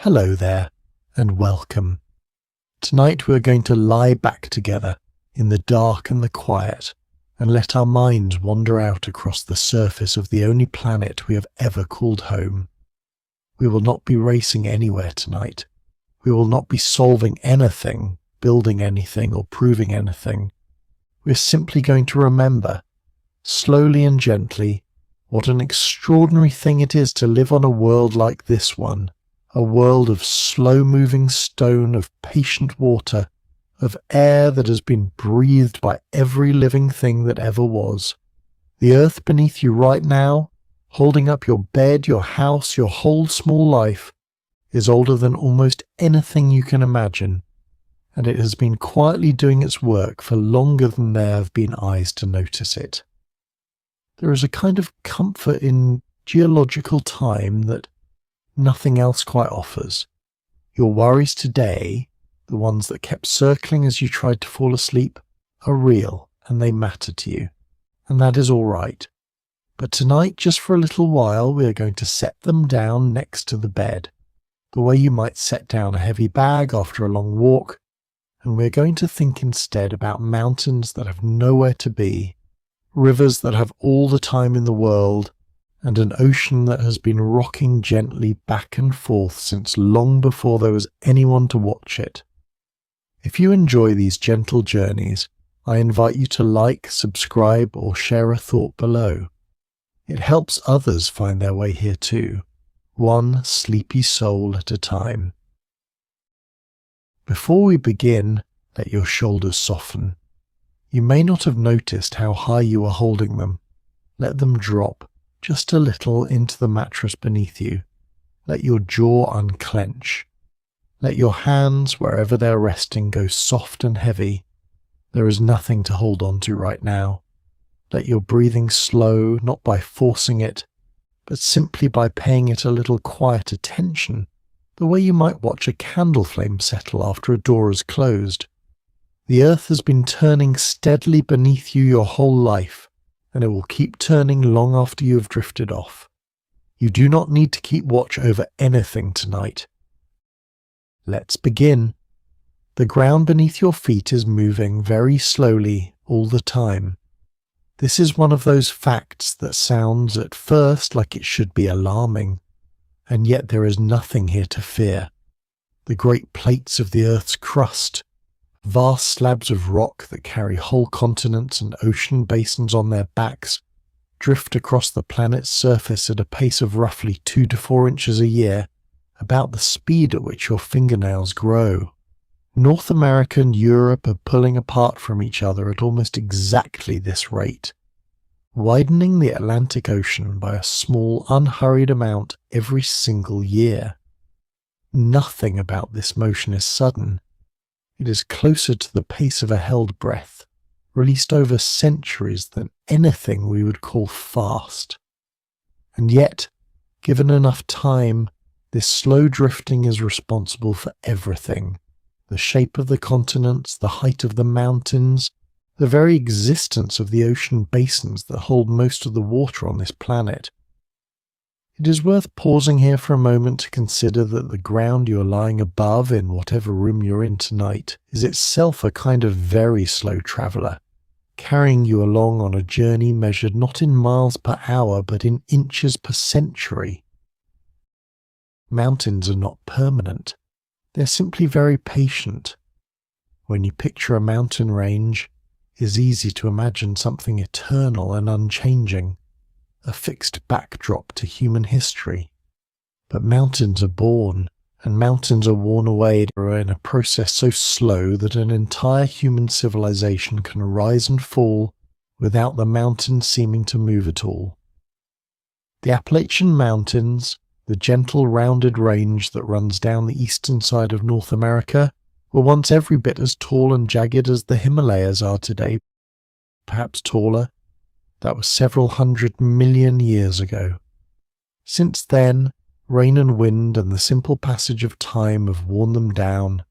Hello there, and welcome. Tonight we're going to lie back together in the dark and the quiet and let our minds wander out across the surface of the only planet we have ever called home. We will not be racing anywhere tonight. We will not be solving anything, building anything, or proving anything. We're simply going to remember, slowly and gently, what an extraordinary thing it is to live on a world like this one. A world of slow-moving stone, of patient water, of air that has been breathed by every living thing that ever was. The earth beneath you right now, holding up your bed, your house, your whole small life, is older than almost anything you can imagine, and it has been quietly doing its work for longer than there have been eyes to notice it. There is a kind of comfort in geological time that nothing else quite offers. Your worries today, the ones that kept circling as you tried to fall asleep, are real and they matter to you, and that is all right. But tonight, just for a little while, we are going to set them down next to the bed, the way you might set down a heavy bag after a long walk, and we're going to think instead about mountains that have nowhere to be, rivers that have all the time in the world, and an ocean that has been rocking gently back and forth since long before there was anyone to watch it. If you enjoy these gentle journeys, I invite you to like, subscribe, or share a thought below. It helps others find their way here too, one sleepy soul at a time. Before we begin, let your shoulders soften. You may not have noticed how high you are holding them. Let them drop just a little into the mattress beneath you. Let your jaw unclench. Let your hands, wherever they're resting, go soft and heavy. There is nothing to hold on to right now. Let your breathing slow, not by forcing it, but simply by paying it a little quiet attention, the way you might watch a candle flame settle after a door is closed. The earth has been turning steadily beneath you your whole life, and it will keep turning long after you have drifted off. You do not need to keep watch over anything tonight. Let's begin. The ground beneath your feet is moving very slowly all the time. This is one of those facts that sounds at first like it should be alarming, and yet there is nothing here to fear. The great plates of the Earth's crust, vast slabs of rock that carry whole continents and ocean basins on their backs, drift across the planet's surface at a pace of roughly 2 to 4 inches a year, about the speed at which your fingernails grow. North America and Europe are pulling apart from each other at almost exactly this rate, widening the Atlantic Ocean by a small, unhurried amount every single year. Nothing about this motion is sudden. It is closer to the pace of a held breath, released over centuries, than anything we would call fast. And yet, given enough time, this slow drifting is responsible for everything. The shape of the continents, the height of the mountains, the very existence of the ocean basins that hold most of the water on this planet. It is worth pausing here for a moment to consider that the ground you are lying above in whatever room you're in tonight is itself a kind of very slow traveller, carrying you along on a journey measured not in miles per hour but in inches per century. Mountains are not permanent. They're simply very patient. When you picture a mountain range, it is easy to imagine something eternal and unchanging, a fixed backdrop to human history. But mountains are born, and mountains are worn away in a process so slow that an entire human civilization can rise and fall without the mountains seeming to move at all. The Appalachian Mountains, the gentle rounded range that runs down the eastern side of North America, were once every bit as tall and jagged as the Himalayas are today, perhaps taller. That was several 100 million years ago. Since then, rain and wind and the simple passage of time have worn them down,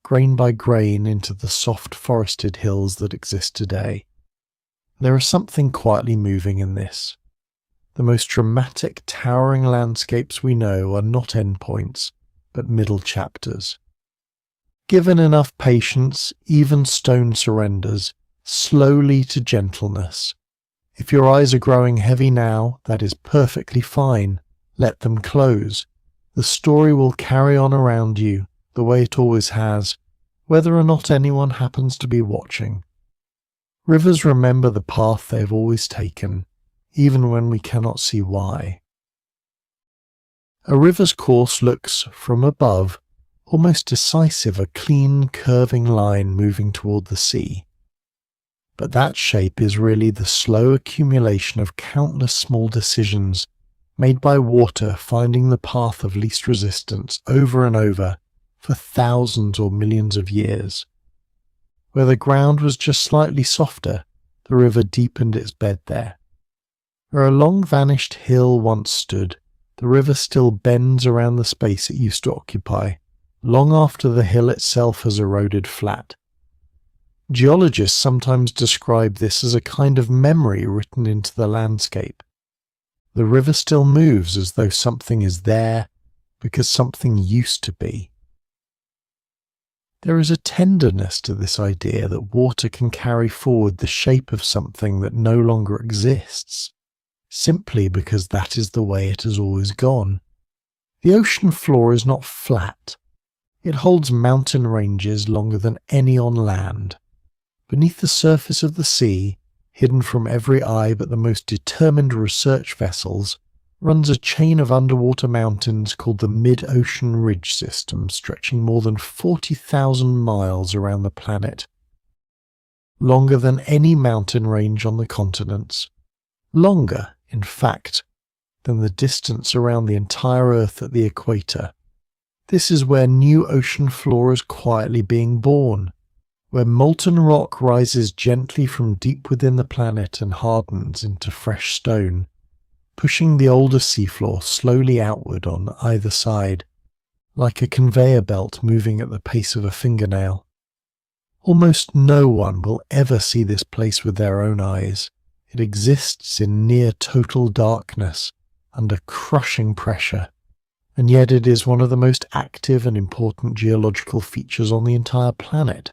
grain by grain, into the soft forested hills that exist today. There is something quietly moving in this. The most dramatic, towering landscapes we know are not endpoints, but middle chapters. Given enough patience, even stone surrenders, slowly to gentleness. If your eyes are growing heavy now, that is perfectly fine. Let them close. The story will carry on around you, the way it always has, whether or not anyone happens to be watching. Rivers remember the path they have always taken, even when we cannot see why. A river's course looks, from above, almost decisive, a clean, curving line moving toward the sea. But that shape is really the slow accumulation of countless small decisions made by water finding the path of least resistance over and over for thousands or millions of years. Where the ground was just slightly softer, the river deepened its bed there. Where a long-vanished hill once stood, the river still bends around the space it used to occupy, long after the hill itself has eroded flat. Geologists sometimes describe this as a kind of memory written into the landscape. The river still moves as though something is there because something used to be. There is a tenderness to this idea that water can carry forward the shape of something that no longer exists, simply because that is the way it has always gone. The ocean floor is not flat. It holds mountain ranges longer than any on land. Beneath the surface of the sea, hidden from every eye but the most determined research vessels, runs a chain of underwater mountains called the Mid-Ocean Ridge System, stretching more than 40,000 miles around the planet. Longer than any mountain range on the continents. Longer, in fact, than the distance around the entire Earth at the equator. This is where new ocean floor is quietly being born, where molten rock rises gently from deep within the planet and hardens into fresh stone, pushing the older seafloor slowly outward on either side, like a conveyor belt moving at the pace of a fingernail. Almost no one will ever see this place with their own eyes. It exists in near total darkness, under crushing pressure, and yet it is one of the most active and important geological features on the entire planet.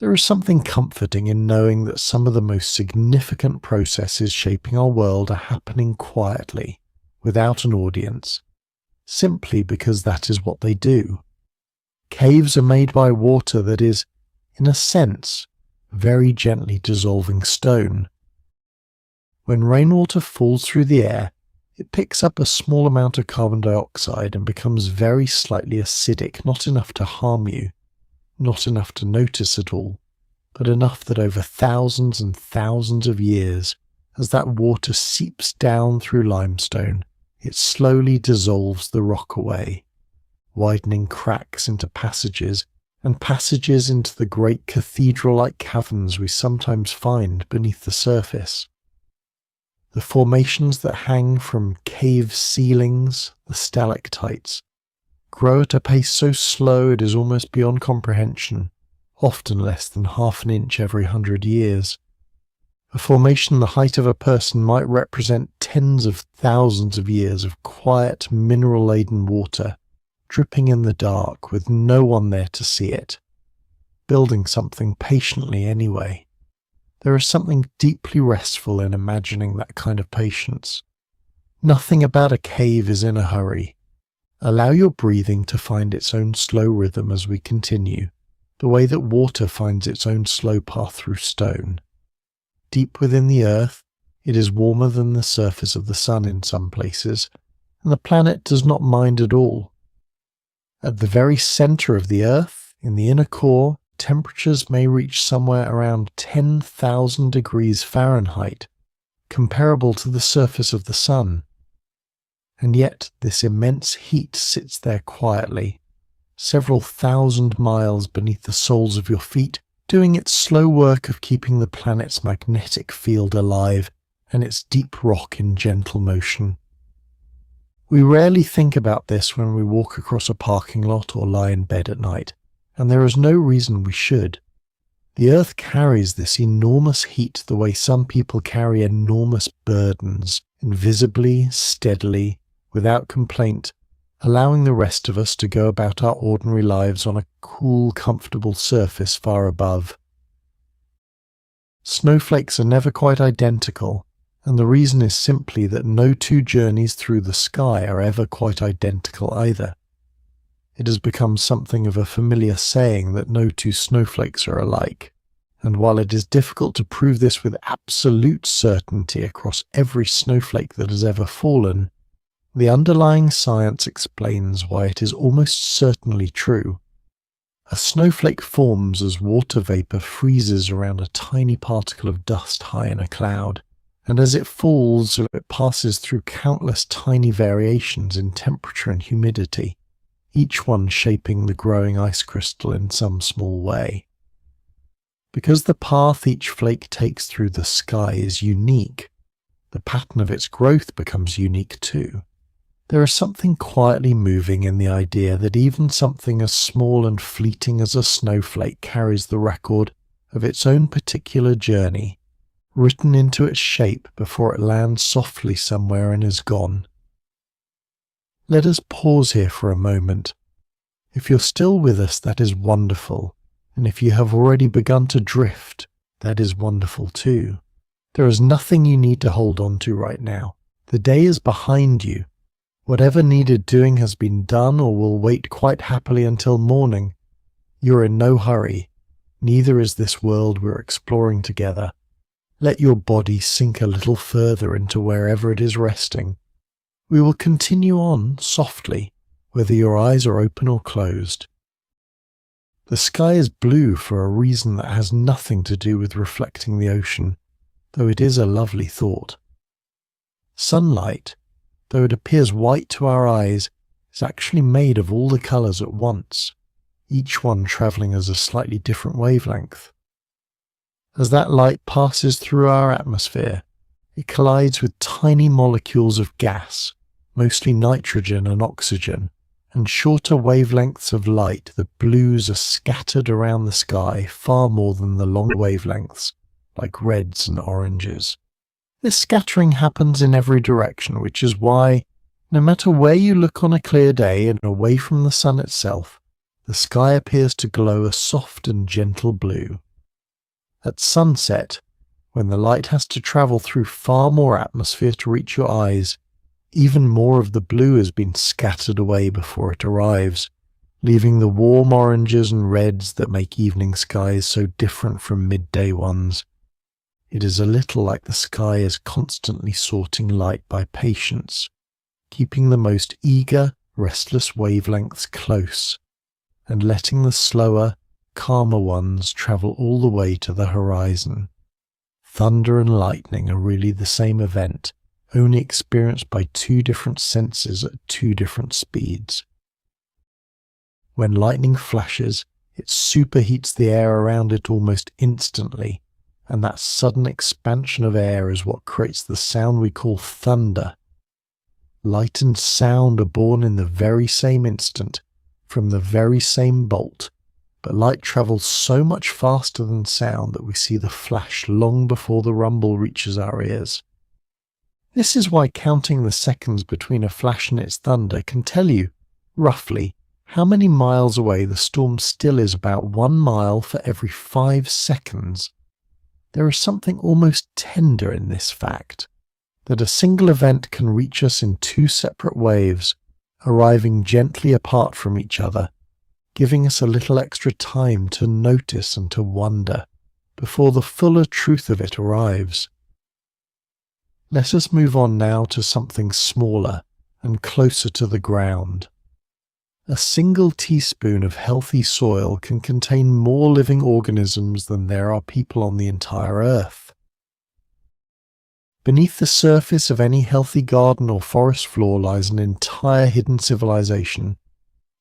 There is something comforting in knowing that some of the most significant processes shaping our world are happening quietly, without an audience, simply because that is what they do. Caves are made by water that is, in a sense, very gently dissolving stone. When rainwater falls through the air, it picks up a small amount of carbon dioxide and becomes very slightly acidic, not enough to harm you, not enough to notice at all, but enough that over thousands and thousands of years, as that water seeps down through limestone, it slowly dissolves the rock away, widening cracks into passages, and passages into the great cathedral-like caverns we sometimes find beneath the surface. The formations that hang from cave ceilings, the stalactites, grow at a pace so slow it is almost beyond comprehension, often less than half an inch every 100 years. A formation the height of a person might represent tens of thousands of years of quiet, mineral-laden water, dripping in the dark with no one there to see it, building something patiently anyway. There is something deeply restful in imagining that kind of patience. Nothing about a cave is in a hurry. Allow your breathing to find its own slow rhythm as we continue, the way that water finds its own slow path through stone. Deep within the earth, it is warmer than the surface of the sun in some places, and the planet does not mind at all. At the very center of the earth, in the inner core, temperatures may reach somewhere around 10,000 degrees Fahrenheit, comparable to the surface of the sun. And yet this immense heat sits there quietly, several thousand miles beneath the soles of your feet, doing its slow work of keeping the planet's magnetic field alive and its deep rock in gentle motion. We rarely think about this when we walk across a parking lot or lie in bed at night, and there is no reason we should. The earth carries this enormous heat the way some people carry enormous burdens, invisibly, steadily, without complaint, allowing the rest of us to go about our ordinary lives on a cool, comfortable surface far above. Snowflakes are never quite identical, and the reason is simply that no two journeys through the sky are ever quite identical either. It has become something of a familiar saying that no two snowflakes are alike, and while it is difficult to prove this with absolute certainty across every snowflake that has ever fallen, the underlying science explains why it is almost certainly true. A snowflake forms as water vapor freezes around a tiny particle of dust high in a cloud, and as it falls, it passes through countless tiny variations in temperature and humidity, each one shaping the growing ice crystal in some small way. Because the path each flake takes through the sky is unique, the pattern of its growth becomes unique too. There is something quietly moving in the idea that even something as small and fleeting as a snowflake carries the record of its own particular journey, written into its shape before it lands softly somewhere and is gone. Let us pause here for a moment. If you're still with us, that is wonderful, and if you have already begun to drift, that is wonderful too. There is nothing you need to hold on to right now. The day is behind you. Whatever needed doing has been done or will wait quite happily until morning. You're in no hurry. Neither is this world we're exploring together. Let your body sink a little further into wherever it is resting. We will continue on softly, whether your eyes are open or closed. The sky is blue for a reason that has nothing to do with reflecting the ocean, though it is a lovely thought. Sunlight, though it appears white to our eyes, is actually made of all the colours at once, each one travelling as a slightly different wavelength. As that light passes through our atmosphere, it collides with tiny molecules of gas, mostly nitrogen and oxygen, and shorter wavelengths of light, the blues, are scattered around the sky far more than the long wavelengths, like reds and oranges. This scattering happens in every direction, which is why, no matter where you look on a clear day and away from the sun itself, the sky appears to glow a soft and gentle blue. At sunset, when the light has to travel through far more atmosphere to reach your eyes, even more of the blue has been scattered away before it arrives, leaving the warm oranges and reds that make evening skies so different from midday ones. It is a little like the sky is constantly sorting light by patience, keeping the most eager, restless wavelengths close, and letting the slower, calmer ones travel all the way to the horizon. Thunder and lightning are really the same event, only experienced by two different senses at two different speeds. When lightning flashes, it superheats the air around it almost instantly, and that sudden expansion of air is what creates the sound we call thunder. Light and sound are born in the very same instant, from the very same bolt, but light travels so much faster than sound that we see the flash long before the rumble reaches our ears. This is why counting the seconds between a flash and its thunder can tell you, roughly, how many miles away the storm still is. About 1 mile for every 5 seconds. There is something almost tender in this fact, that a single event can reach us in 2 separate waves, arriving gently apart from each other, giving us a little extra time to notice and to wonder, before the fuller truth of it arrives. Let us move on now to something smaller and closer to the ground. A single teaspoon of healthy soil can contain more living organisms than there are people on the entire earth. Beneath the surface of any healthy garden or forest floor lies an entire hidden civilization.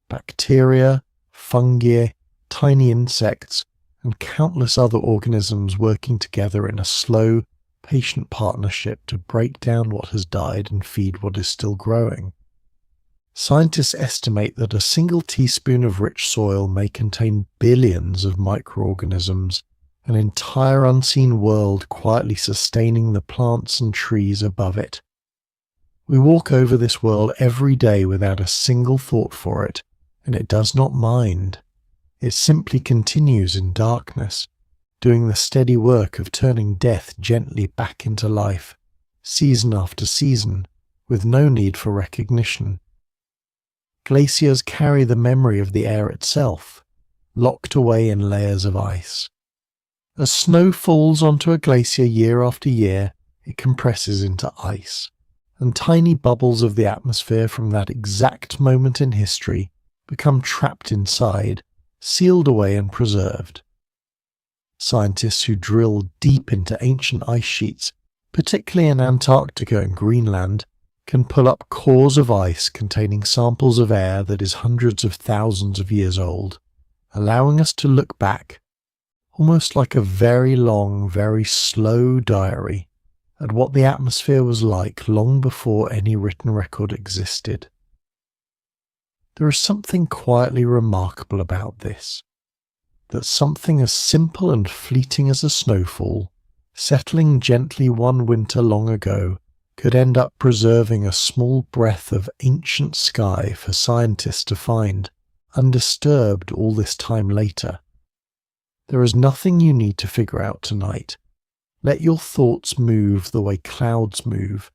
Bacteria, fungi, tiny insects, and countless other organisms working together in a slow, patient partnership to break down what has died and feed what is still growing. Scientists estimate that a single teaspoon of rich soil may contain billions of microorganisms, an entire unseen world quietly sustaining the plants and trees above it. We walk over this world every day without a single thought for it, and it does not mind. It simply continues in darkness, doing the steady work of turning death gently back into life, season after season, with no need for recognition. Glaciers carry the memory of the air itself, locked away in layers of ice. As snow falls onto a glacier year after year, it compresses into ice, and tiny bubbles of the atmosphere from that exact moment in history become trapped inside, sealed away and preserved. Scientists who drill deep into ancient ice sheets, particularly in Antarctica and Greenland, can pull up cores of ice containing samples of air that is hundreds of thousands of years old, allowing us to look back, almost like a very long, very slow diary, at what the atmosphere was like long before any written record existed. There is something quietly remarkable about this, that something as simple and fleeting as a snowfall, settling gently one winter long ago, could end up preserving a small breath of ancient sky for scientists to find, undisturbed all this time later. There is nothing you need to figure out tonight. Let your thoughts move the way clouds move,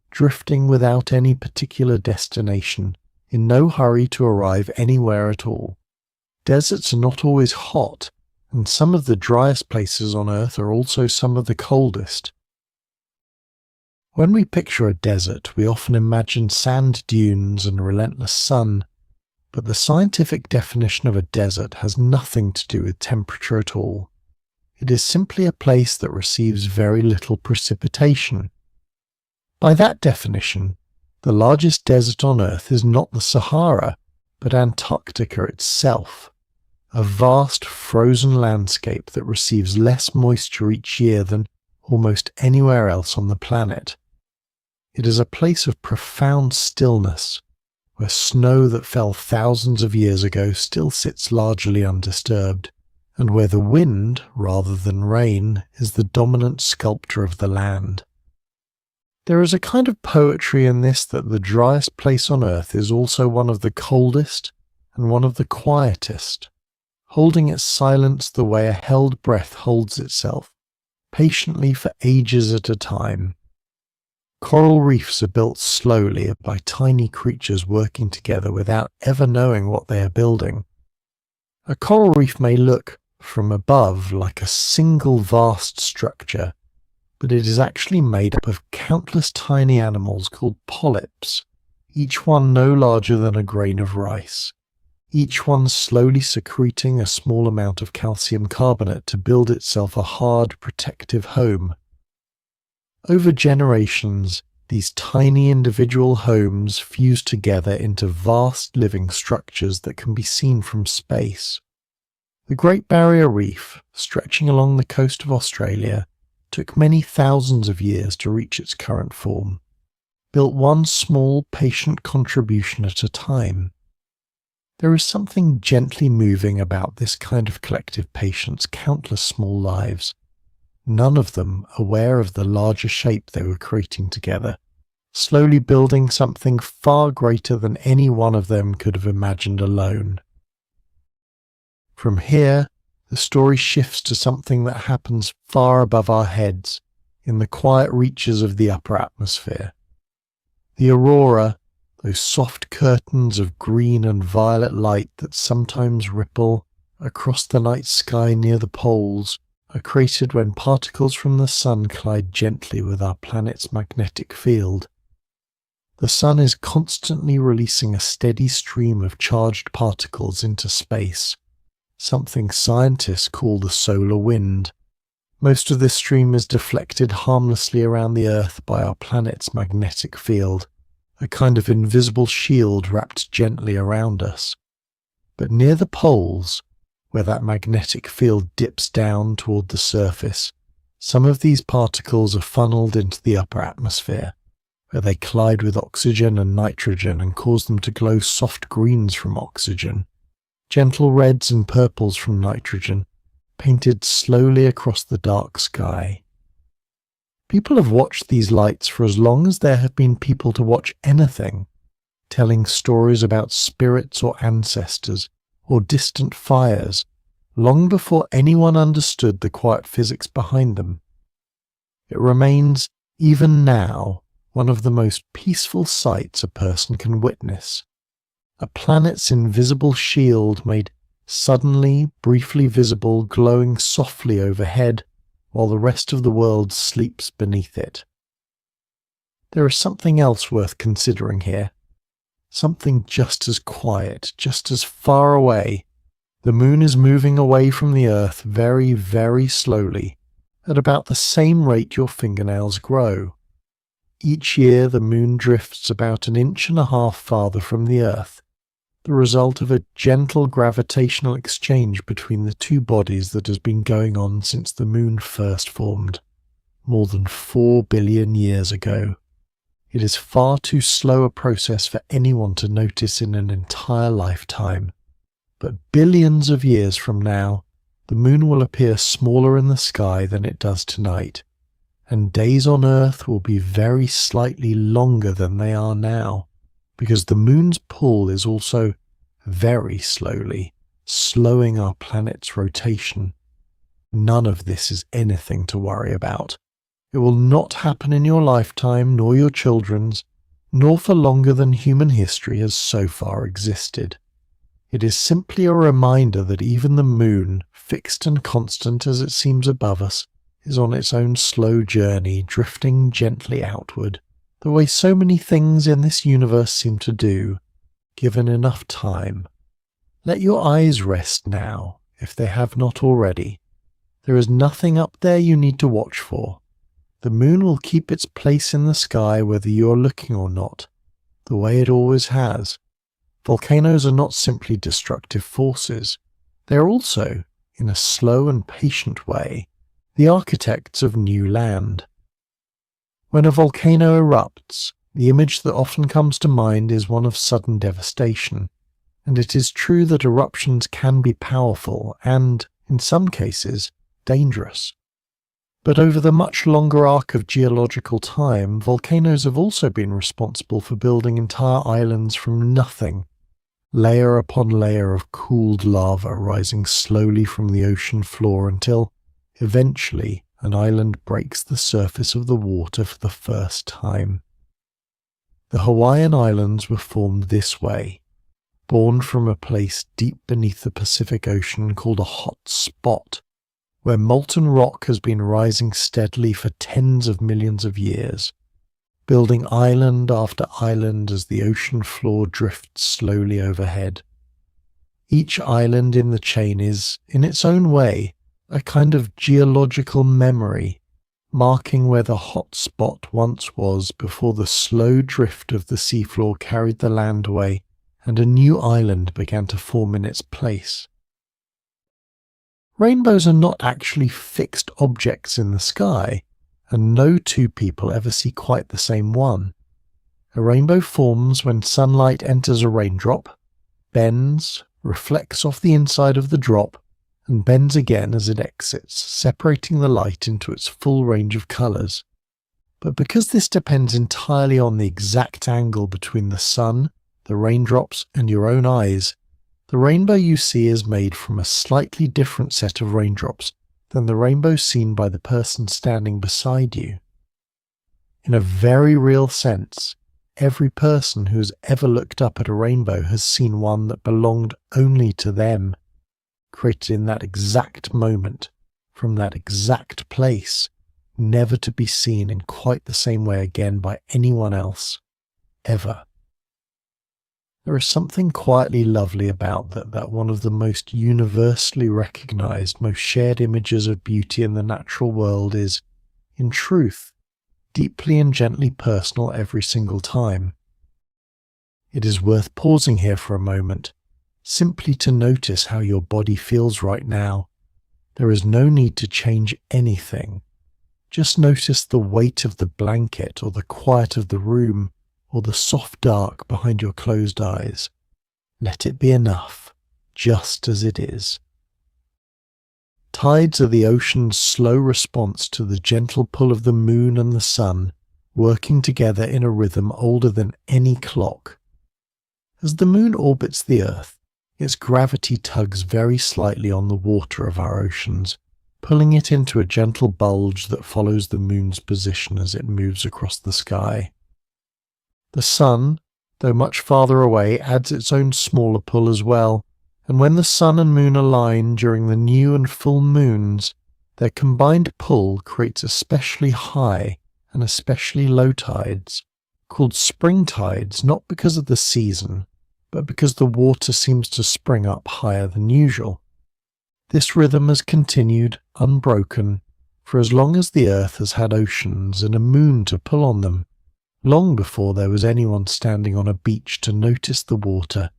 drifting without any particular destination, in no hurry to arrive anywhere at all. Deserts are not always hot, and some of the driest places on Earth are also some of the coldest. When we picture a desert, we often imagine sand dunes and relentless sun, but the scientific definition of a desert has nothing to do with temperature at all. It is simply a place that receives very little precipitation. By that definition, the largest desert on Earth is not the Sahara, but Antarctica itself, a vast frozen landscape that receives less moisture each year than almost anywhere else on the planet. It is a place of profound stillness, where snow that fell thousands of years ago still sits largely undisturbed, and where the wind, rather than rain, is the dominant sculptor of the land. There is a kind of poetry in this that the driest place on Earth is also one of the coldest and one of the quietest, holding its silence the way a held breath holds itself, patiently for ages at a time. Coral reefs are built slowly by tiny creatures working together without ever knowing what they are building. A coral reef may look, from above, like a single vast structure, but it is actually made up of countless tiny animals called polyps, each one no larger than a grain of rice, each one slowly secreting a small amount of calcium carbonate to build itself a hard, protective home. Over generations, these tiny individual homes fuse together into vast living structures that can be seen from space. The Great Barrier Reef, stretching along the coast of Australia, took many thousands of years to reach its current form, built one small, patient contribution at a time. There is something gently moving about this kind of collective patience, countless small lives, none of them aware of the larger shape they were creating together, slowly building something far greater than any one of them could have imagined alone. From here, the story shifts to something that happens far above our heads, in the quiet reaches of the upper atmosphere. The aurora, those soft curtains of green and violet light that sometimes ripple across the night sky near the poles, are created when particles from the sun collide gently with our planet's magnetic field. The sun is constantly releasing a steady stream of charged particles into space, something scientists call the solar wind. Most of this stream is deflected harmlessly around the Earth by our planet's magnetic field, a kind of invisible shield wrapped gently around us. But near the poles, where that magnetic field dips down toward the surface, some of these particles are funneled into the upper atmosphere, where they collide with oxygen and nitrogen and cause them to glow soft greens from oxygen, gentle reds and purples from nitrogen, painted slowly across the dark sky. People have watched these lights for as long as there have been people to watch anything, telling stories about spirits or ancestors or distant fires, long before anyone understood the quiet physics behind them. It remains, even now, one of the most peaceful sights a person can witness. A planet's invisible shield made suddenly, briefly visible, glowing softly overhead, while the rest of the world sleeps beneath it. There is something else worth considering here. Something just as quiet, just as far away. The moon is moving away from the Earth very, very slowly, at about the same rate your fingernails grow. Each year the moon drifts about 1.5 inches farther from the Earth, the result of a gentle gravitational exchange between the two bodies that has been going on since the moon first formed, more than 4 billion years ago. It is far too slow a process for anyone to notice in an entire lifetime. But billions of years from now, the moon will appear smaller in the sky than it does tonight, and days on Earth will be very slightly longer than they are now, because the moon's pull is also very slowly slowing our planet's rotation. None of this is anything to worry about. It will not happen in your lifetime, nor your children's, nor for longer than human history has so far existed. It is simply a reminder that even the moon, fixed and constant as it seems above us, is on its own slow journey, drifting gently outward, the way so many things in this universe seem to do, given enough time. Let your eyes rest now, if they have not already. There is nothing up there you need to watch for. The moon will keep its place in the sky whether you are looking or not, the way it always has. Volcanoes are not simply destructive forces. They are also, in a slow and patient way, the architects of new land. When a volcano erupts, the image that often comes to mind is one of sudden devastation, and it is true that eruptions can be powerful and, in some cases, dangerous. But over the much longer arc of geological time, volcanoes have also been responsible for building entire islands from nothing, layer upon layer of cooled lava rising slowly from the ocean floor until, eventually, an island breaks the surface of the water for the first time. The Hawaiian Islands were formed this way, born from a place deep beneath the Pacific Ocean called a hot spot, where molten rock has been rising steadily for tens of millions of years, building island after island as the ocean floor drifts slowly overhead. Each island in the chain is, in its own way, a kind of geological memory, marking where the hot spot once was before the slow drift of the seafloor carried the land away and a new island began to form in its place. Rainbows are not actually fixed objects in the sky, and no two people ever see quite the same one. A rainbow forms when sunlight enters a raindrop, bends, reflects off the inside of the drop, and bends again as it exits, separating the light into its full range of colours. But because this depends entirely on the exact angle between the sun, the raindrops, and your own eyes, the rainbow you see is made from a slightly different set of raindrops than the rainbow seen by the person standing beside you. In a very real sense, every person who has ever looked up at a rainbow has seen one that belonged only to them, created in that exact moment, from that exact place, never to be seen in quite the same way again by anyone else, ever. There is something quietly lovely about that one of the most universally recognized, most shared images of beauty in the natural world is, in truth, deeply and gently personal every single time. It is worth pausing here for a moment, simply to notice how your body feels right now. There is no need to change anything. Just notice the weight of the blanket or the quiet of the room, or the soft dark behind your closed eyes. Let it be enough, just as it is. Tides are the ocean's slow response to the gentle pull of the moon and the sun, working together in a rhythm older than any clock. As the moon orbits the Earth, its gravity tugs very slightly on the water of our oceans, pulling it into a gentle bulge that follows the moon's position as it moves across the sky. The sun, though much farther away, adds its own smaller pull as well, and when the sun and moon align during the new and full moons, their combined pull creates especially high and especially low tides, called spring tides, not because of the season, but because the water seems to spring up higher than usual. This rhythm has continued, unbroken, for as long as the Earth has had oceans and a moon to pull on them, long before there was anyone standing on a beach to notice the water,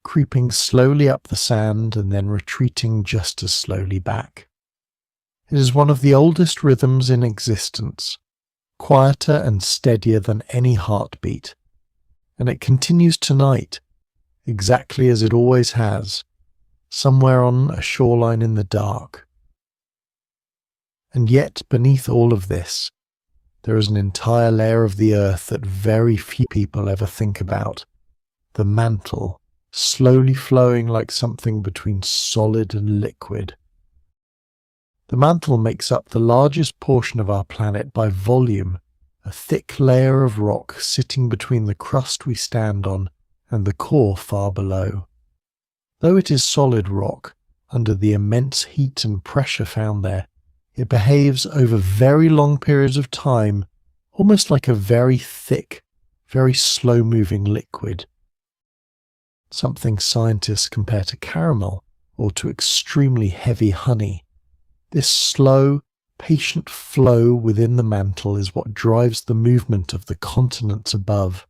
creeping slowly up the sand and then retreating just as slowly back. It is one of the oldest rhythms in existence, quieter and steadier than any heartbeat, and it continues tonight, exactly as it always has, somewhere on a shoreline in the dark. And yet, beneath all of this, there is an entire layer of the Earth that very few people ever think about, the mantle, slowly flowing like something between solid and liquid. The mantle makes up the largest portion of our planet by volume, a thick layer of rock sitting between the crust we stand on and the core far below. Though it is solid rock, under the immense heat and pressure found there, it behaves over very long periods of time, almost like a very thick, very slow-moving liquid. Something scientists compare to caramel or to extremely heavy honey. This slow, patient flow within the mantle is what drives the movement of the continents above,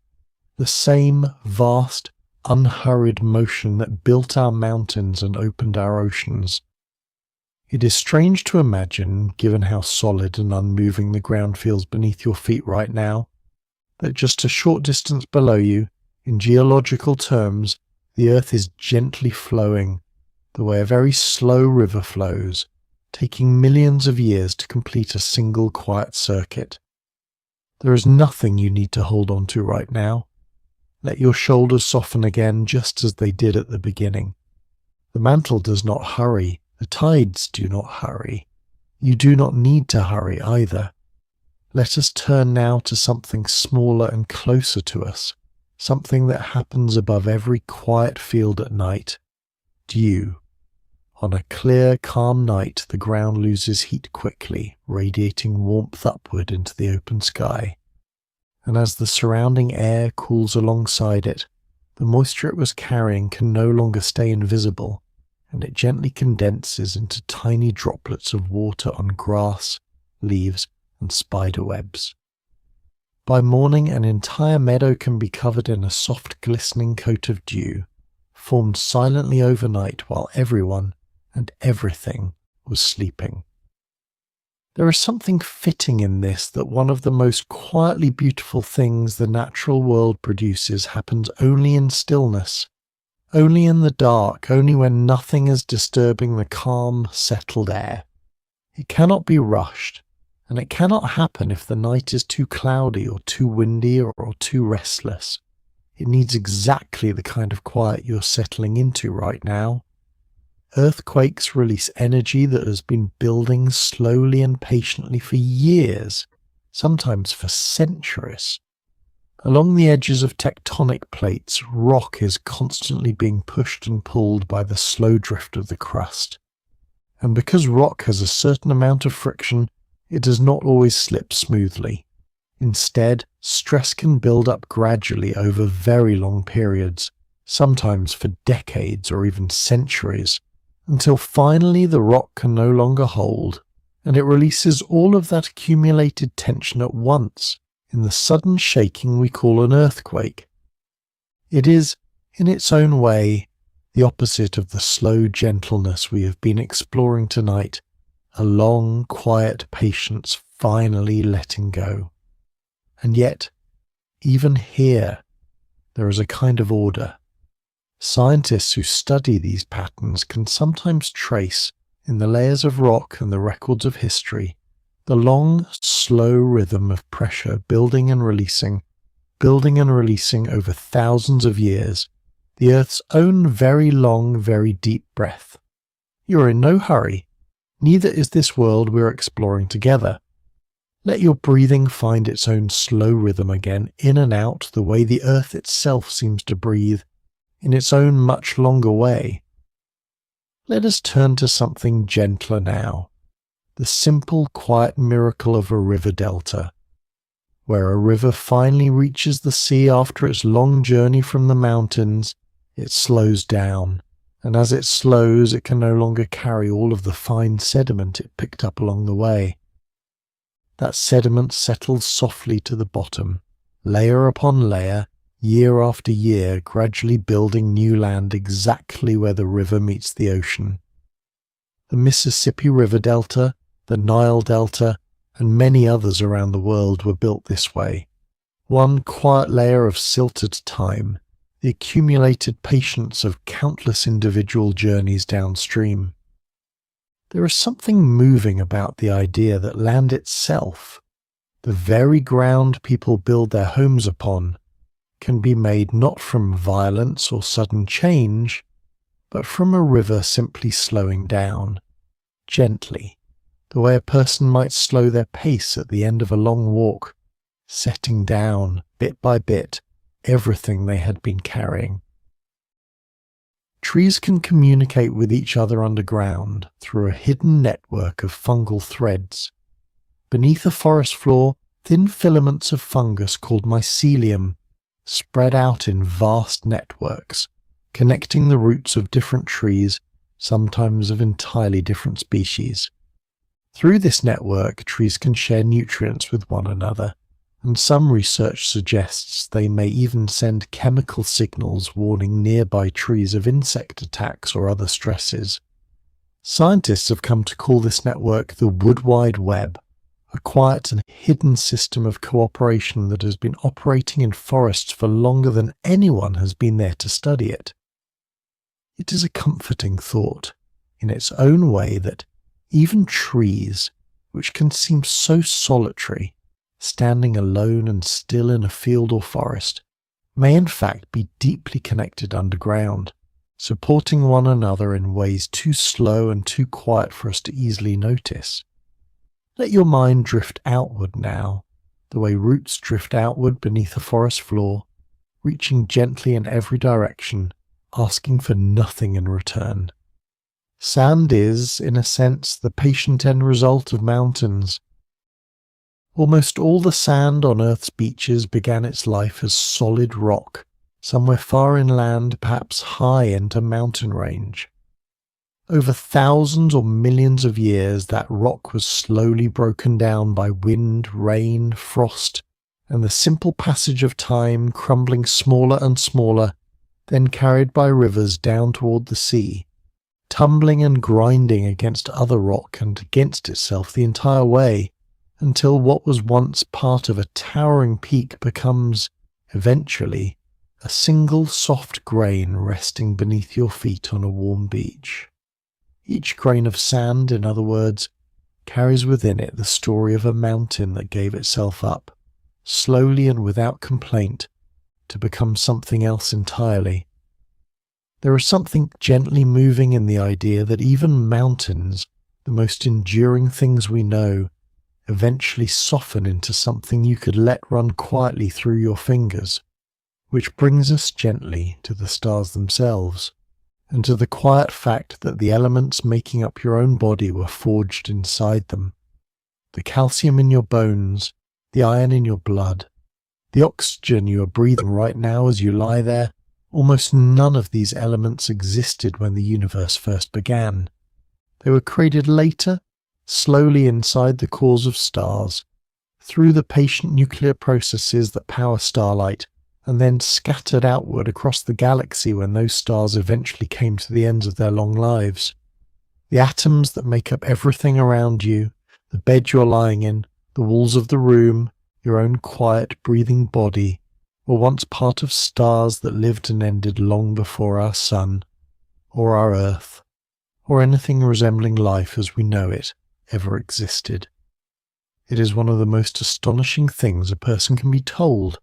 the same vast, unhurried motion that built our mountains and opened our oceans. It is strange to imagine, given how solid and unmoving the ground feels beneath your feet right now, that just a short distance below you, in geological terms, the Earth is gently flowing, the way a very slow river flows, taking millions of years to complete a single quiet circuit. There is nothing you need to hold on to right now. Let your shoulders soften again just as they did at the beginning. The mantle does not hurry, the tides do not hurry. You do not need to hurry either. Let us turn now to something smaller and closer to us, something that happens above every quiet field at night. Dew. On a clear, calm night, the ground loses heat quickly, radiating warmth upward into the open sky. And as the surrounding air cools alongside it, the moisture it was carrying can no longer stay invisible, and it gently condenses into tiny droplets of water on grass, leaves, and spider webs. By morning, an entire meadow can be covered in a soft, glistening coat of dew, formed silently overnight while everyone and everything was sleeping. There is something fitting in this, that one of the most quietly beautiful things the natural world produces happens only in stillness, only in the dark, only when nothing is disturbing the calm, settled air. It cannot be rushed, and it cannot happen if the night is too cloudy or too windy or too restless. It needs exactly the kind of quiet you're settling into right now. Earthquakes release energy that has been building slowly and patiently for years, sometimes for centuries. Along the edges of tectonic plates, rock is constantly being pushed and pulled by the slow drift of the crust. And because rock has a certain amount of friction, it does not always slip smoothly. Instead, stress can build up gradually over very long periods, sometimes for decades or even centuries, until finally the rock can no longer hold, and it releases all of that accumulated tension at once in the sudden shaking we call an earthquake. It is, in its own way, the opposite of the slow gentleness we have been exploring tonight, a long, quiet patience finally letting go. And yet, even here, there is a kind of order. Scientists who study these patterns can sometimes trace, in the layers of rock and the records of history, the long, slow rhythm of pressure building and releasing over thousands of years, the Earth's own very long, very deep breath. You are in no hurry, neither is this world we are exploring together. Let your breathing find its own slow rhythm again, in and out, the way the Earth itself seems to breathe, in its own much longer way. Let us turn to something gentler now, the simple, quiet miracle of a river delta, where a river finally reaches the sea after its long journey from the mountains. It slows down, and as it slows, it can no longer carry all of the fine sediment it picked up along the way. That sediment settles softly to the bottom, layer upon layer, year after year, gradually building new land exactly where the river meets the ocean. The Mississippi River Delta, the Nile Delta, and many others around the world were built this way. One quiet layer of silt at a time, the accumulated patience of countless individual journeys downstream. There is something moving about the idea that land itself, the very ground people build their homes upon, can be made not from violence or sudden change, but from a river simply slowing down, gently, the way a person might slow their pace at the end of a long walk, setting down, bit by bit, everything they had been carrying. Trees can communicate with each other underground through a hidden network of fungal threads. Beneath a forest floor, thin filaments of fungus called mycelium spread out in vast networks, connecting the roots of different trees, sometimes of entirely different species. Through this network, trees can share nutrients with one another, and some research suggests they may even send chemical signals warning nearby trees of insect attacks or other stresses. Scientists have come to call this network the Wood Wide Web, a quiet and hidden system of cooperation that has been operating in forests for longer than anyone has been there to study it. It is a comforting thought, in its own way, that even trees, which can seem so solitary, standing alone and still in a field or forest, may in fact be deeply connected underground, supporting one another in ways too slow and too quiet for us to easily notice. Let your mind drift outward now, the way roots drift outward beneath a forest floor, reaching gently in every direction, asking for nothing in return. Sand is, in a sense, the patient end result of mountains. Almost all the sand on Earth's beaches began its life as solid rock, somewhere far inland, perhaps high into mountain range. Over thousands or millions of years, that rock was slowly broken down by wind, rain, frost, and the simple passage of time, crumbling smaller and smaller, then carried by rivers down toward the sea, tumbling and grinding against other rock and against itself the entire way, until what was once part of a towering peak becomes, eventually, a single soft grain resting beneath your feet on a warm beach. Each grain of sand, in other words, carries within it the story of a mountain that gave itself up, slowly and without complaint, to become something else entirely. There is something gently moving in the idea that even mountains, the most enduring things we know, eventually soften into something you could let run quietly through your fingers, which brings us gently to the stars themselves, and to the quiet fact that the elements making up your own body were forged inside them. The calcium in your bones, the iron in your blood, the oxygen you are breathing right now as you lie there, almost none of these elements existed when the universe first began. They were created later, slowly inside the cores of stars, through the patient nuclear processes that power starlight, and then scattered outward across the galaxy when those stars eventually came to the ends of their long lives. The atoms that make up everything around you, the bed you're lying in, the walls of the room, your own quiet, breathing body, were once part of stars that lived and ended long before our sun, or our Earth, or anything resembling life as we know it ever existed. It is one of the most astonishing things a person can be told,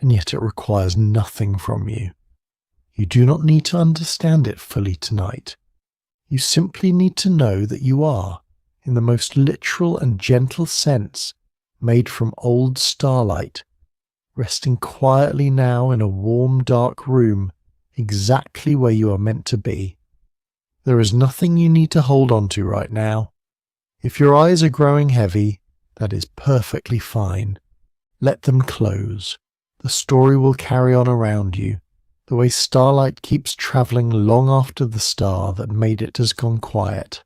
and yet it requires nothing from you. You do not need to understand it fully tonight. You simply need to know that you are, in the most literal and gentle sense, made from old starlight, resting quietly now in a warm, dark room, exactly where you are meant to be. There is nothing you need to hold on to right now. If your eyes are growing heavy, that is perfectly fine. Let them close. The story will carry on around you, the way starlight keeps travelling long after the star that made it has gone quiet.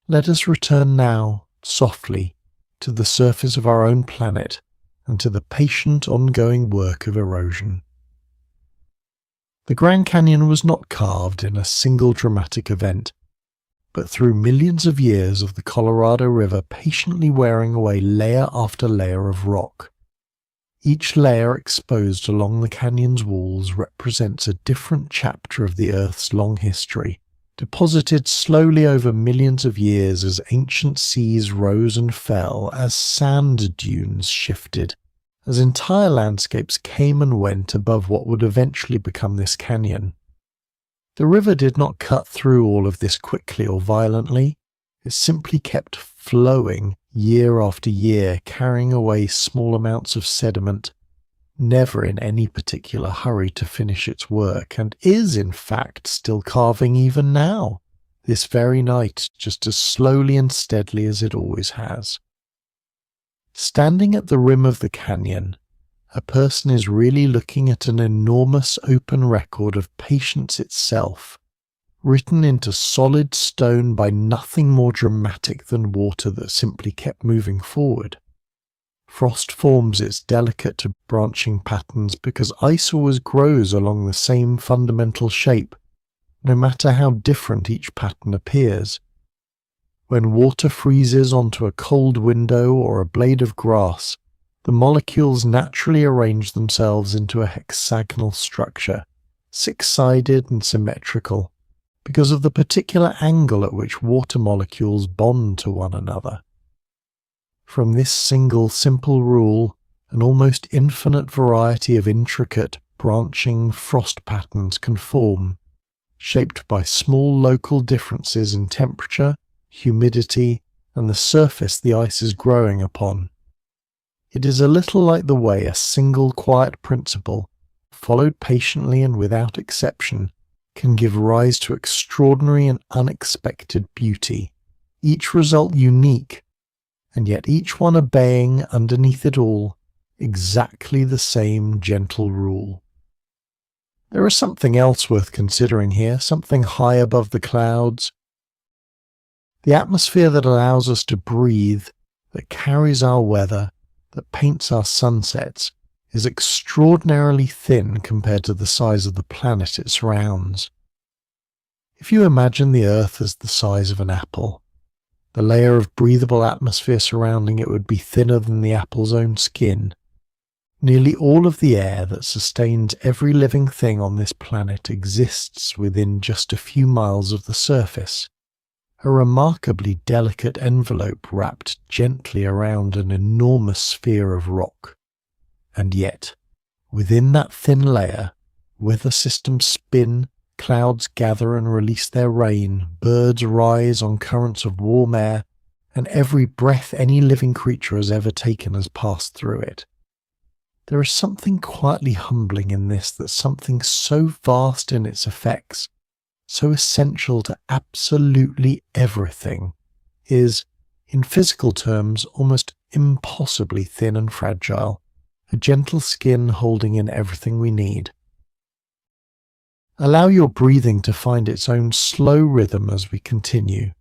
Let us return now, softly, to the surface of our own planet and to the patient ongoing work of erosion. The Grand Canyon was not carved in a single dramatic event, but through millions of years of the Colorado River patiently wearing away layer after layer of rock. Each layer exposed along the canyon's walls represents a different chapter of the Earth's long history, deposited slowly over millions of years as ancient seas rose and fell, as sand dunes shifted, as entire landscapes came and went above what would eventually become this canyon. The river did not cut through all of this quickly or violently. It simply kept flowing year after year, carrying away small amounts of sediment, never in any particular hurry to finish its work, and is in fact still carving even now, this very night, just as slowly and steadily as it always has. Standing at the rim of the canyon, a person is really looking at an enormous open record of patience itself, written into solid stone by nothing more dramatic than water that simply kept moving forward. Frost forms its delicate branching patterns because ice always grows along the same fundamental shape, no matter how different each pattern appears. When water freezes onto a cold window or a blade of grass, the molecules naturally arrange themselves into a hexagonal structure, six-sided and symmetrical, because of the particular angle at which water molecules bond to one another. From this single simple rule, an almost infinite variety of intricate, branching frost patterns can form, shaped by small local differences in temperature, humidity, and the surface the ice is growing upon. It is a little like the way a single quiet principle, followed patiently and without exception, can give rise to extraordinary and unexpected beauty, each result unique, and yet each one obeying, underneath it all, exactly the same gentle rule. There is something else worth considering here, something high above the clouds. The atmosphere that allows us to breathe, that carries our weather, that paints our sunsets, is extraordinarily thin compared to the size of the planet it surrounds. If you imagine the Earth as the size of an apple, the layer of breathable atmosphere surrounding it would be thinner than the apple's own skin. Nearly all of the air that sustains every living thing on this planet exists within just a few miles of the surface, a remarkably delicate envelope wrapped gently around an enormous sphere of rock. And yet, within that thin layer, weather systems spin, clouds gather and release their rain, birds rise on currents of warm air, and every breath any living creature has ever taken has passed through it. There is something quietly humbling in this, that something so vast in its effects, so essential to absolutely everything, is, in physical terms, almost impossibly thin and fragile, a gentle skin holding in everything we need. Allow your breathing to find its own slow rhythm as we continue,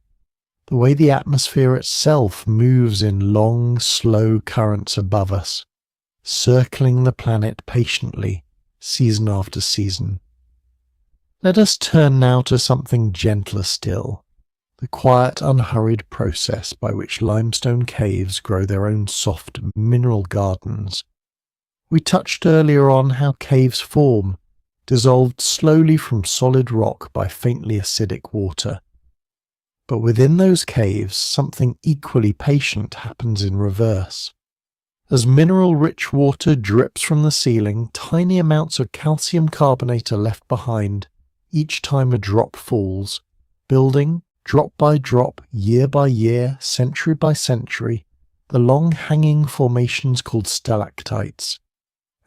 the way the atmosphere itself moves in long, slow currents above us, circling the planet patiently, season after season. Let us turn now to something gentler still, the quiet, unhurried process by which limestone caves grow their own soft mineral gardens. We touched earlier on how caves form, dissolved slowly from solid rock by faintly acidic water, But within those caves, something equally patient happens in reverse. As mineral-rich water drips from the ceiling, tiny amounts of calcium carbonate are left behind each time a drop falls, building, drop by drop, year by year, century by century, the long-hanging formations called stalactites,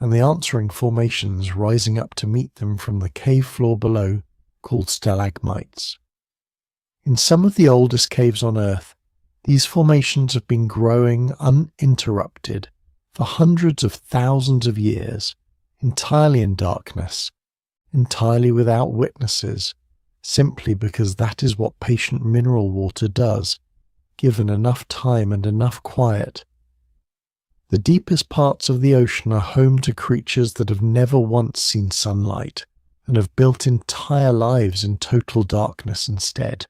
and the answering formations rising up to meet them from the cave floor below called stalagmites. In some of the oldest caves on Earth, these formations have been growing uninterrupted for hundreds of thousands of years, entirely in darkness, entirely without witnesses, simply because that is what patient mineral water does, given enough time and enough quiet. The deepest parts of the ocean are home to creatures that have never once seen sunlight and have built entire lives in total darkness instead.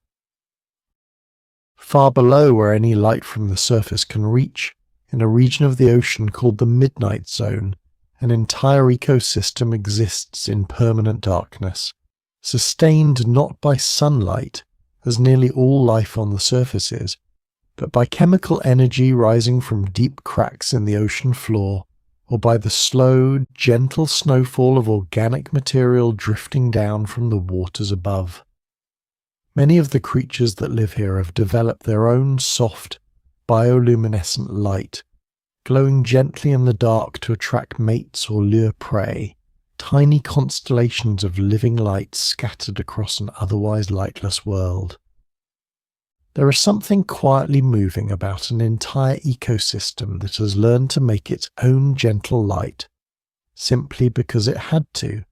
Far below where any light from the surface can reach, in a region of the ocean called the Midnight Zone, an entire ecosystem exists in permanent darkness, sustained not by sunlight, as nearly all life on the surface is, but by chemical energy rising from deep cracks in the ocean floor, or by the slow, gentle snowfall of organic material drifting down from the waters above. Many of the creatures that live here have developed their own soft, bioluminescent light, glowing gently in the dark to attract mates or lure prey, tiny constellations of living light scattered across an otherwise lightless world. There is something quietly moving about an entire ecosystem that has learned to make its own gentle light, simply because it had to,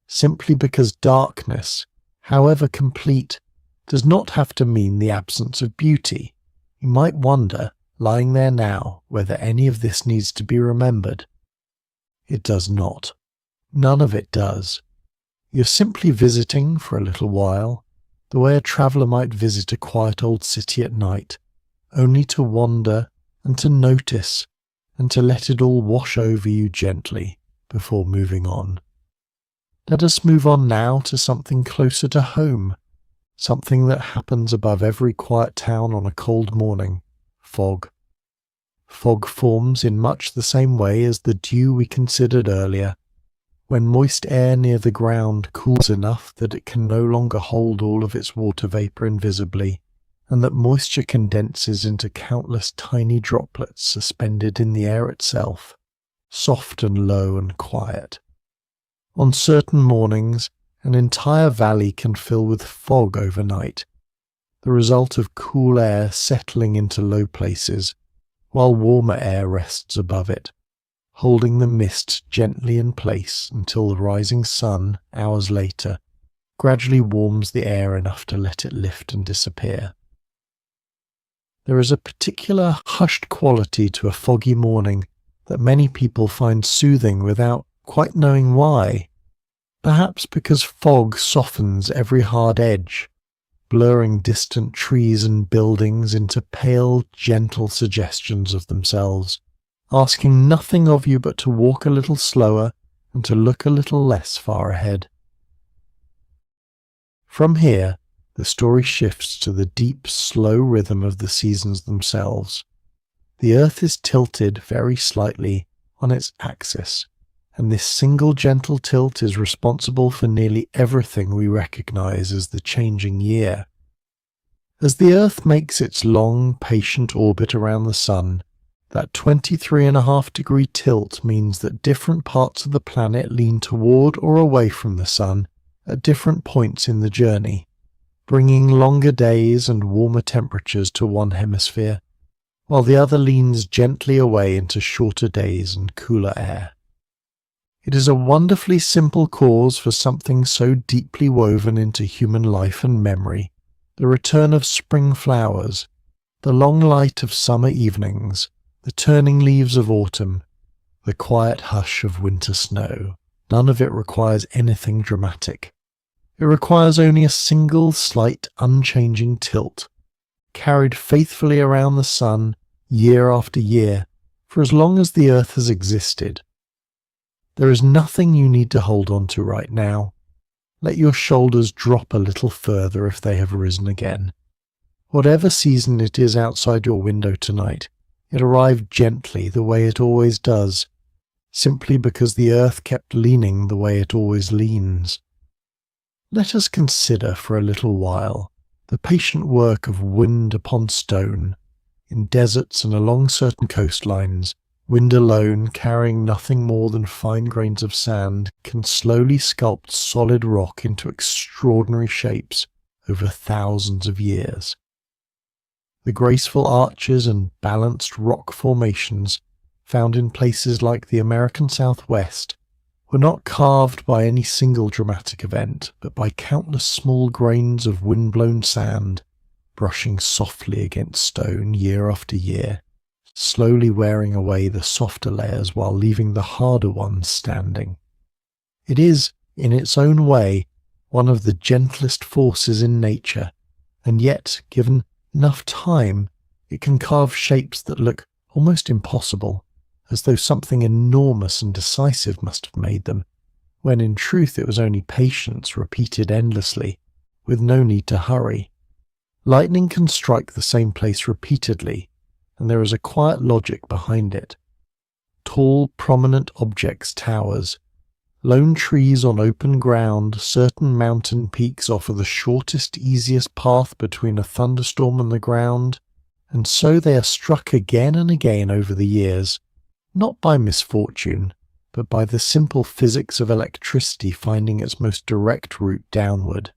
simply because darkness, however complete, does not have to mean the absence of beauty. You might wonder, lying there now, whether any of this needs to be remembered. It does not. None of it does. You're simply visiting for a little while, the way a traveller might visit a quiet old city at night, only to wander and to notice and to let it all wash over you gently before moving on. Let us move on now to something closer to home, something that happens above every quiet town on a cold morning: fog. Fog forms in much the same way as the dew we considered earlier, when moist air near the ground cools enough that it can no longer hold all of its water vapour invisibly, and that moisture condenses into countless tiny droplets suspended in the air itself, soft and low and quiet. On certain mornings, an entire valley can fill with fog overnight, the result of cool air settling into low places, while warmer air rests above it, holding the mist gently in place until the rising sun, hours later, gradually warms the air enough to let it lift and disappear. There is a particular hushed quality to a foggy morning that many people find soothing without quite knowing why. Perhaps because fog softens every hard edge, blurring distant trees and buildings into pale, gentle suggestions of themselves, asking nothing of you but to walk a little slower and to look a little less far ahead. From here, the story shifts to the deep, slow rhythm of the seasons themselves. The earth is tilted very slightly on its axis, and this single gentle tilt is responsible for nearly everything we recognize as the changing year. As the Earth makes its long, patient orbit around the Sun, that 23.5-degree tilt means that different parts of the planet lean toward or away from the Sun at different points in the journey, bringing longer days and warmer temperatures to one hemisphere, while the other leans gently away into shorter days and cooler air. It is a wonderfully simple cause for something so deeply woven into human life and memory, the return of spring flowers, the long light of summer evenings, the turning leaves of autumn, the quiet hush of winter snow. None of it requires anything dramatic. It requires only a single slight unchanging tilt, carried faithfully around the sun year after year for as long as the earth has existed. There is nothing you need to hold on to right now. Let your shoulders drop a little further if they have risen again, Whatever season it is outside your window tonight, it arrived gently the way it always does, simply because the earth kept leaning the way it always leans. Let us consider for a little while the patient work of wind upon stone. In deserts and along certain coastlines, wind alone, carrying nothing more than fine grains of sand, can slowly sculpt solid rock into extraordinary shapes over thousands of years. The graceful arches and balanced rock formations found in places like the American Southwest were not carved by any single dramatic event, but by countless small grains of wind-blown sand brushing softly against stone year after year, slowly wearing away the softer layers while leaving the harder ones standing. It is, in its own way, one of the gentlest forces in nature, and yet, given enough time, it can carve shapes that look almost impossible, as though something enormous and decisive must have made them, when in truth it was only patience repeated endlessly, with no need to hurry. Lightning can strike the same place repeatedly, and there is a quiet logic behind it. Tall, prominent objects towers. Lone trees on open ground, certain mountain peaks offer the shortest, easiest path between a thunderstorm and the ground, and so they are struck again and again over the years, not by misfortune, but by the simple physics of electricity finding its most direct route downward.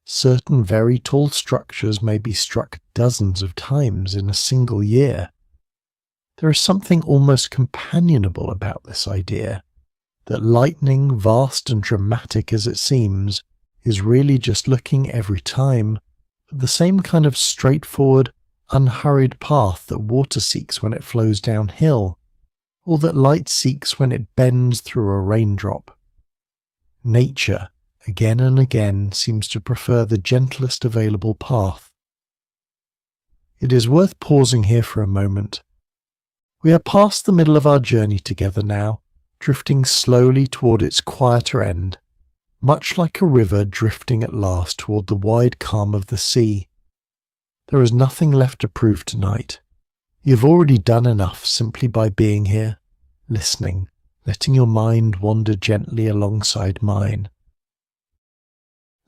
Certain very tall structures may be struck dozens of times in a single year. There is something almost companionable about this idea, that lightning, vast and dramatic as it seems, is really just looking every time at the same kind of straightforward, unhurried path that water seeks when it flows downhill, or that light seeks when it bends through a raindrop. Nature, again and again, seems to prefer the gentlest available path. It is worth pausing here for a moment. We are past the middle of our journey together now, drifting slowly toward its quieter end, much like a river drifting at last toward the wide calm of the sea. There is nothing left to prove tonight. You have already done enough simply by being here, listening, letting your mind wander gently alongside mine.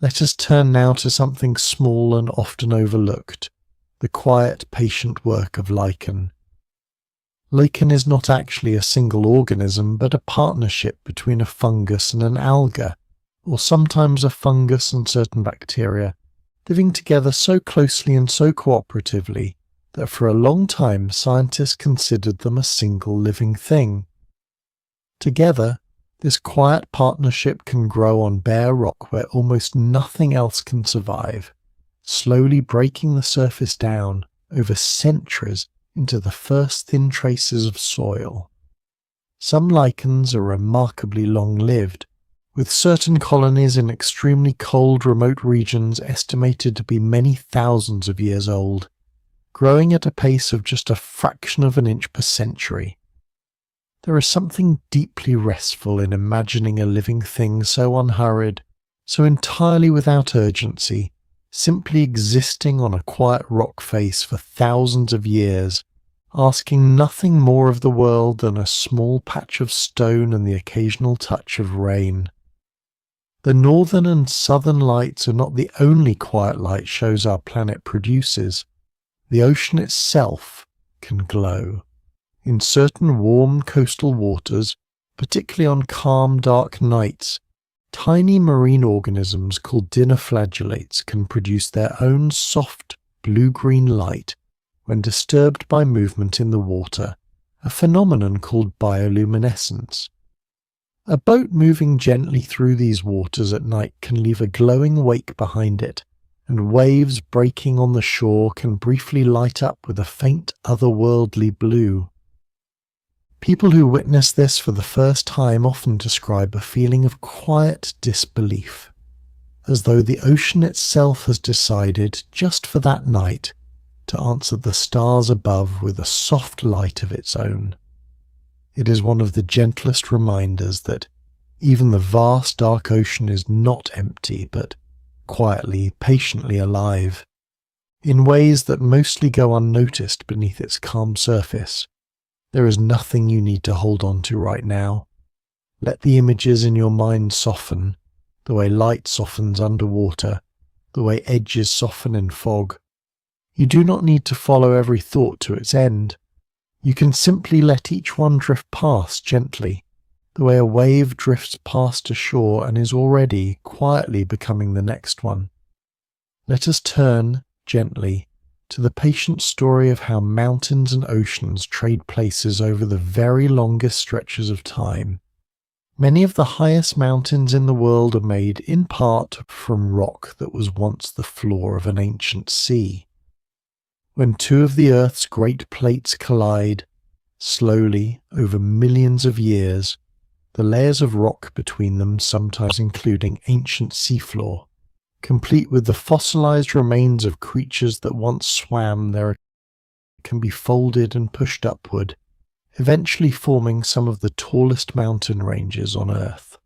Let us turn now to something small and often overlooked, the quiet, patient work of lichen. Lichen is not actually a single organism, but a partnership between a fungus and an alga, or sometimes a fungus and certain bacteria, living together so closely and so cooperatively that for a long time scientists considered them a single living thing. Together, this quiet partnership can grow on bare rock where almost nothing else can survive, slowly breaking the surface down over centuries into the first thin traces of soil. Some lichens are remarkably long-lived, with certain colonies in extremely cold remote regions estimated to be many thousands of years old, growing at a pace of just a fraction of an inch per century. There is something deeply restful in imagining a living thing so unhurried, so entirely without urgency, simply existing on a quiet rock face for thousands of years, asking nothing more of the world than a small patch of stone and the occasional touch of rain. The northern and southern lights are not the only quiet light shows our planet produces. The ocean itself can glow. In certain warm coastal waters, particularly on calm, dark nights, tiny marine organisms called dinoflagellates can produce their own soft blue-green light when disturbed by movement in the water, a phenomenon called bioluminescence. A boat moving gently through these waters at night can leave a glowing wake behind it, and waves breaking on the shore can briefly light up with a faint otherworldly blue. People who witness this for the first time often describe a feeling of quiet disbelief, as though the ocean itself has decided, just for that night, to answer the stars above with a soft light of its own. It is one of the gentlest reminders that even the vast dark ocean is not empty, but quietly, patiently alive. in ways that mostly go unnoticed beneath its calm surface. There is nothing you need to hold on to right now. Let the images in your mind soften, the way light softens underwater, the way edges soften in fog. You do not need to follow every thought to its end. You can simply let each one drift past gently, the way a wave drifts past a shore and is already quietly becoming the next one. Let us turn, gently, to the patient story of how mountains and oceans trade places over the very longest stretches of time. Many of the highest mountains in the world are made in part from rock that was once the floor of an ancient sea. When two of the Earth's great plates collide, slowly over millions of years, the layers of rock between them, sometimes including ancient seafloor, complete with the fossilized remains of creatures that once swam there, can be folded and pushed upward, eventually forming some of the tallest mountain ranges on Earth.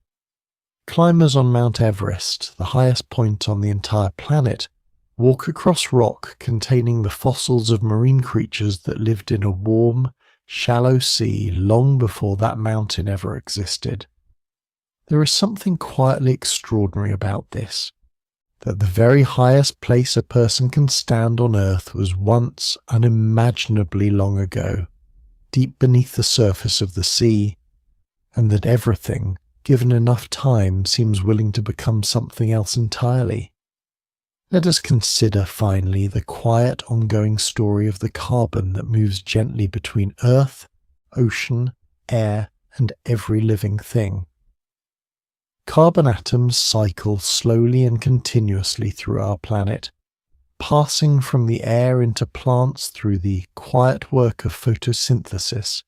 Climbers on Mount Everest, the highest point on the entire planet, walk across rock containing the fossils of marine creatures that lived in a warm, shallow sea long before that mountain ever existed. There is something quietly extraordinary about this, that the very highest place a person can stand on Earth was once unimaginably long ago, deep beneath the surface of the sea, and that everything, given enough time, seems willing to become something else entirely. Let us consider finally the quiet ongoing story of the carbon that moves gently between Earth, ocean, air, and every living thing. Carbon atoms cycle slowly and continuously through our planet, passing from the air into plants through the quiet work of photosynthesis,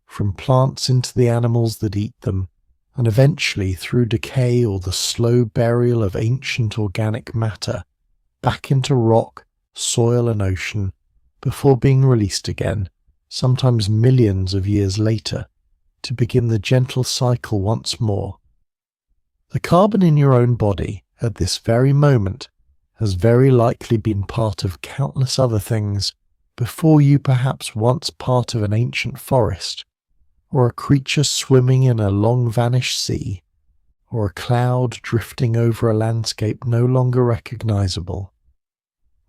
from plants into the animals that eat them, and eventually through decay or the slow burial of ancient organic matter, back into rock, soil and ocean, before being released again, sometimes millions of years later, to begin the gentle cycle once more. The carbon in your own body, at this very moment, has very likely been part of countless other things before you, perhaps once part of an ancient forest, or a creature swimming in a long-vanished sea, or a cloud drifting over a landscape no longer recognizable.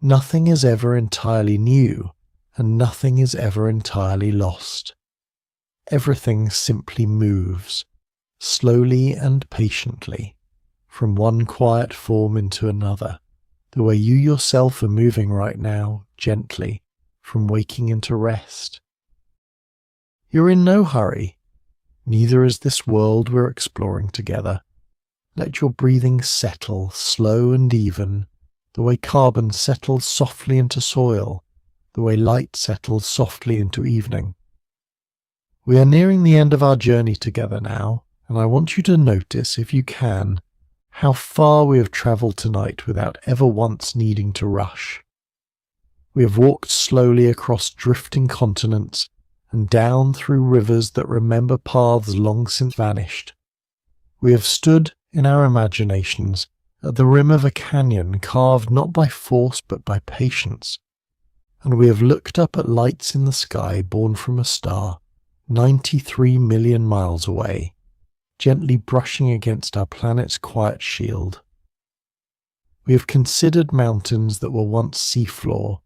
Nothing is ever entirely new, and nothing is ever entirely lost. Everything simply moves, slowly and patiently, from one quiet form into another, the way you yourself are moving right now, gently, from waking into rest. You're in no hurry, neither is this world we're exploring together. Let your breathing settle, slow and even, the way carbon settles softly into soil, the way light settles softly into evening. We are nearing the end of our journey together now, and I want you to notice, if you can, how far we have travelled tonight without ever once needing to rush. We have walked slowly across drifting continents and down through rivers that remember paths long since vanished. We have stood in our imaginations at the rim of a canyon carved not by force but by patience, and we have looked up at lights in the sky born from a star 93 million miles away, gently brushing against our planet's quiet shield. We have considered mountains that were once seafloor,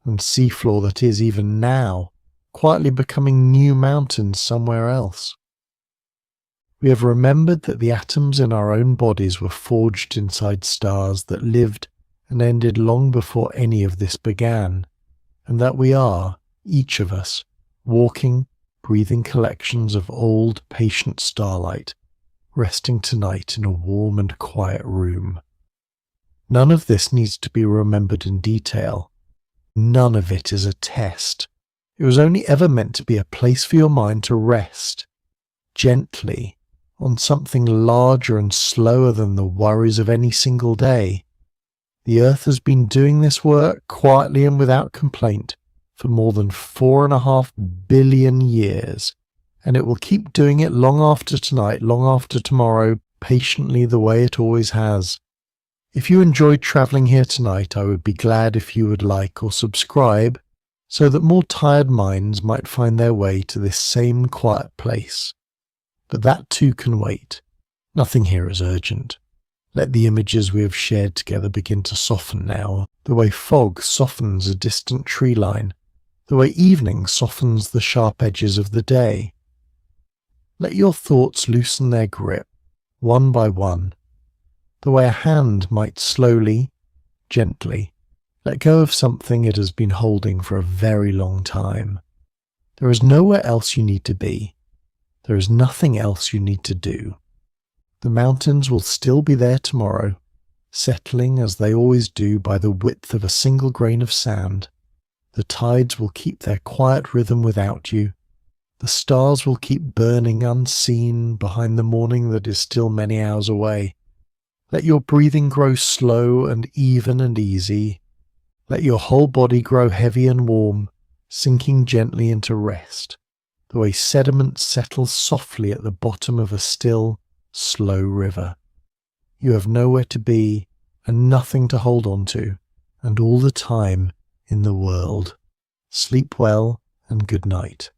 and seafloor that is even now quietly becoming new mountains somewhere else. We have remembered that the atoms in our own bodies were forged inside stars that lived and ended long before any of this began, and that we are, each of us, walking, breathing collections of old, patient starlight, resting tonight in a warm and quiet room. None of this needs to be remembered in detail. None of it is a test. It was only ever meant to be a place for your mind to rest, gently, on something larger and slower than the worries of any single day. The Earth has been doing this work quietly and without complaint for more than 4.5 billion years, and it will keep doing it long after tonight, long after tomorrow, patiently the way it always has. If you enjoyed travelling here tonight, I would be glad if you would like or subscribe so that more tired minds might find their way to this same quiet place. But that too can wait. Nothing here is urgent. Let the images we have shared together begin to soften now, the way fog softens a distant tree line, the way evening softens the sharp edges of the day. Let your thoughts loosen their grip, one by one, the way a hand might slowly, gently, let go of something it has been holding for a very long time. There is nowhere else you need to be. There is nothing else you need to do. The mountains will still be there tomorrow, settling as they always do by the width of a single grain of sand. The tides will keep their quiet rhythm without you. The stars will keep burning unseen behind the morning that is still many hours away. Let your breathing grow slow and even and easy. Let your whole body grow heavy and warm, sinking gently into rest, the way sediment settles softly at the bottom of a still, slow river. You have nowhere to be and nothing to hold on to, and all the time in the world. Sleep well and good night.